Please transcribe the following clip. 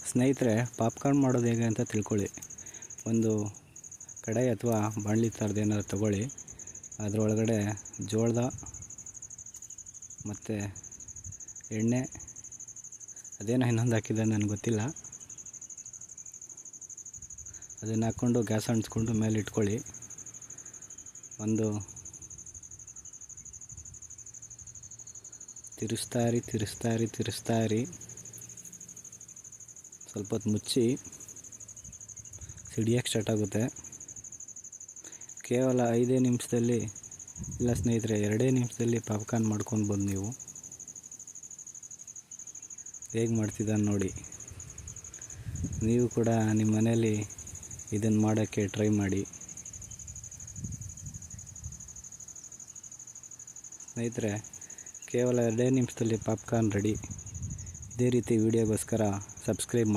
ಸ್ನೇಹಿತರೆ, ಪಾಪ್ಕಾರ್ನ್ ಮಾಡೋದು ಹೇಗೆ ಅಂತ ತಿಳ್ಕೊಳ್ಳಿ. ಒಂದು ಕಡಾಯಿ ಅಥವಾ ಬಾಣಲಿ ಥರದ್ದು ಏನಾದ್ರು ತಗೊಳ್ಳಿ. ಅದರೊಳಗಡೆ ಜೋಳದ ಮತ್ತು ಎಣ್ಣೆ, ಅದೇನೋ ಇನ್ನೊಂದು ಹಾಕಿದೆ ನನಗೆ ಗೊತ್ತಿಲ್ಲ. ಅದನ್ನು ಹಾಕ್ಕೊಂಡು ಗ್ಯಾಸ್ ಅಂಟಿಸ್ಕೊಂಡು ಮೇಲೆ ಇಟ್ಕೊಳ್ಳಿ. ಒಂದು ತಿರುಗಿಸ್ತಾ ಇರಿ. ಸ್ವಲ್ಪ ಹೊತ್ತು ಮುಚ್ಚಿ ಸಿಡಿಯೋಕ್ಕೆ ಸ್ಟಾರ್ಟ್ ಆಗುತ್ತೆ. ಕೇವಲ 5 ನಿಮಿಷದಲ್ಲಿ, ಇಲ್ಲ ಸ್ನೇಹಿತರೆ 2 ನಿಮಿಷದಲ್ಲಿ ಪಾಪ್ಕಾರ್ನ್ ಮಾಡ್ಕೊಳ್ಬೋದು. ನೀವು ಹೇಗೆ ಮಾಡ್ತಿದ್ದಾನೆ ನೋಡಿ. ನೀವು ಕೂಡ ನಿಮ್ಮ ಮನೆಯಲ್ಲಿ ಇದನ್ನು ಮಾಡೋಕ್ಕೆ ಟ್ರೈ ಮಾಡಿ ಸ್ನೇಹಿತರೆ. ಕೇವಲ 2 ನಿಮಿಷದಲ್ಲಿ ಪಾಪ್ಕಾರ್ನ್ ರೆಡಿ. ಇದೇ ರೀತಿ ವಿಡಿಯೋಗೋಸ್ಕರ ಸಬ್ಸ್ಕ್ರೈಬ್ ಮಾಡಿ.